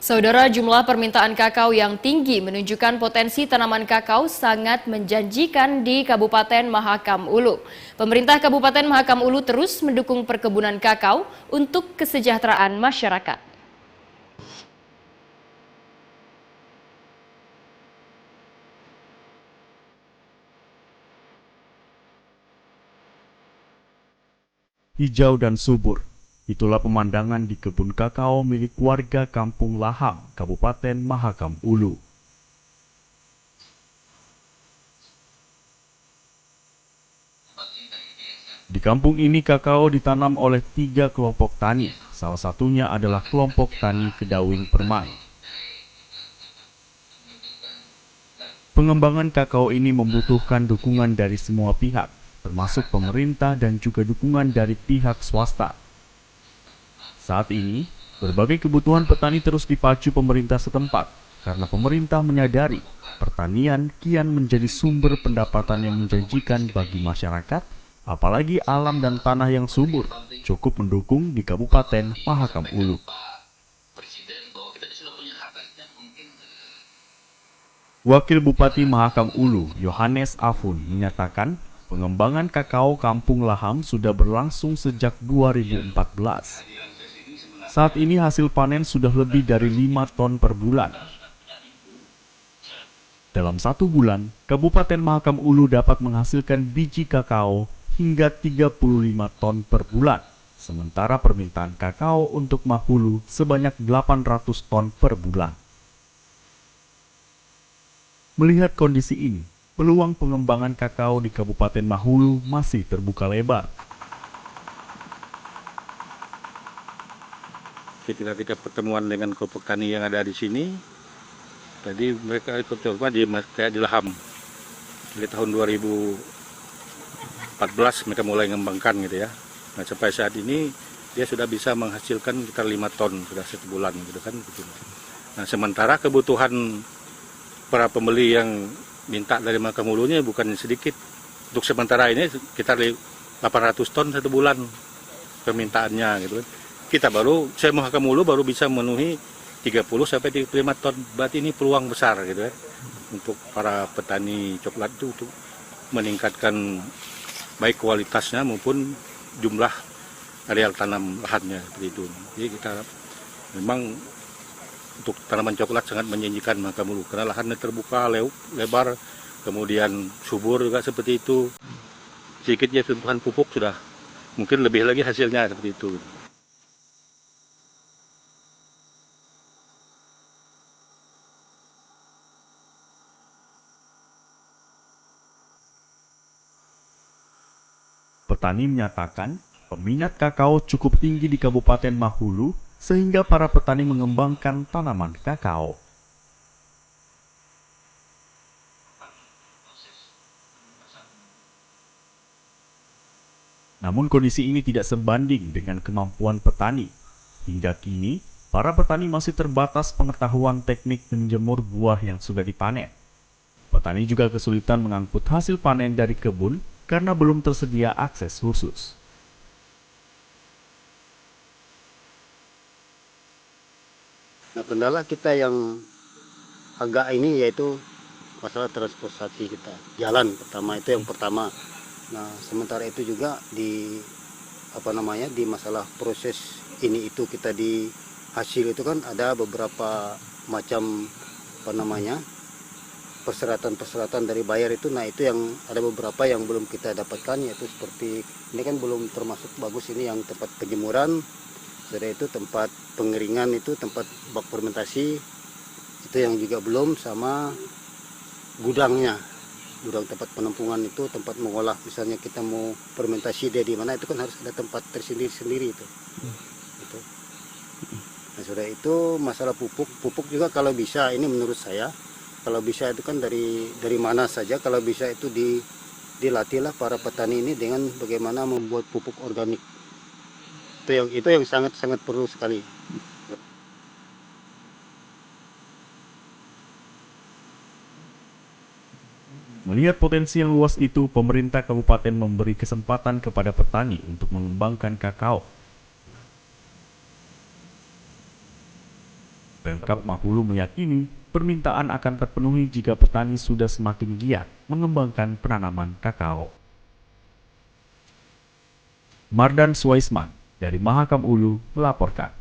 Saudara, jumlah permintaan kakao yang tinggi menunjukkan potensi tanaman kakao sangat menjanjikan di Kabupaten Mahakam Ulu. Pemerintah Kabupaten Mahakam Ulu terus mendukung perkebunan kakao untuk kesejahteraan masyarakat. Hijau dan subur. Itulah pemandangan di kebun kakao milik warga Kampung Laham, Kabupaten Mahakam Ulu. Di kampung ini kakao ditanam oleh 3 kelompok tani, salah satunya adalah kelompok tani Kedawing Permai. Pengembangan kakao ini membutuhkan dukungan dari semua pihak, termasuk pemerintah dan juga dukungan dari pihak swasta. Saat ini, berbagai kebutuhan petani terus dipacu pemerintah setempat, karena pemerintah menyadari pertanian kian menjadi sumber pendapatan yang menjanjikan bagi masyarakat, apalagi alam dan tanah yang subur cukup mendukung di Kabupaten Mahakam Ulu. Wakil Bupati Mahakam Ulu, Yohanes Afun, menyatakan pengembangan kakao Kampung Laham sudah berlangsung sejak 2014. Saat ini hasil panen sudah lebih dari 5 ton per bulan. Dalam 1 bulan, Kabupaten Mahakam Ulu dapat menghasilkan biji kakao hingga 35 ton per bulan, sementara permintaan kakao untuk Mahulu sebanyak 800 ton per bulan. Melihat kondisi ini, peluang pengembangan kakao di Kabupaten Mahulu masih terbuka lebar. Ketika pertemuan dengan kelompok tani yang ada di sini, tadi mereka ikut coba kayak di Laham. Dari tahun 2014 mereka mulai mengembangkan gitu ya. Nah sampai saat ini dia sudah bisa menghasilkan sekitar 5 ton sudah 1 bulan gitu kan. Nah sementara kebutuhan para pembeli yang minta dari Mahakam Ulunya bukan sedikit. Untuk sementara ini sekitar 800 ton 1 bulan permintaannya gitu kan. Saya Mahakam Ulu baru bisa memenuhi 30 sampai 35 ton. Berarti ini peluang besar gitu ya untuk para petani coklat itu untuk meningkatkan baik kualitasnya maupun jumlah areal tanam lahannya seperti itu. Jadi kita memang untuk tanaman coklat sangat menjanjikan Mahakam Ulu karena lahannya terbuka, lebar, kemudian subur juga seperti itu. Sedikitnya sentuhan pupuk sudah mungkin lebih lagi hasilnya seperti itu. Petani menyatakan, peminat kakao cukup tinggi di Kabupaten Mahulu sehingga para petani mengembangkan tanaman kakao. Namun kondisi ini tidak sebanding dengan kemampuan petani. Hingga kini, para petani masih terbatas pengetahuan teknik menjemur buah yang sudah dipanen. Petani juga kesulitan mengangkut hasil panen dari kebun karena belum tersedia akses khusus. Nah, kendala kita yang agak ini yaitu masalah transportasi kita. Jalan pertama itu yang pertama. Nah, sementara itu juga di di masalah proses ini itu kita di hasil itu kan ada beberapa macam persyaratan-persyaratan dari bayar itu. Nah, itu yang ada beberapa yang belum kita dapatkan, yaitu seperti ini kan belum termasuk bagus ini yang tempat penjemuran. Sudah itu tempat pengeringan, itu tempat bak fermentasi itu yang juga belum, sama gudangnya, gudang tempat penampungan itu, tempat mengolah. Misalnya kita mau fermentasi dia di mana, itu kan harus ada tempat tersendiri-sendiri itu. Nah, sudah itu masalah pupuk juga kalau bisa, ini menurut saya kalau bisa itu kan dari mana saja, kalau bisa itu dilatihlah para petani ini dengan bagaimana membuat pupuk organik. Itu yang sangat perlu sekali. Melihat potensi yang luas itu, pemerintah kabupaten memberi kesempatan kepada petani untuk mengembangkan kakao. Pemkab Mahulu meyakini permintaan akan terpenuhi jika petani sudah semakin giat mengembangkan penanaman kakao. Mardan Suwaisman dari Mahakam Ulu melaporkan.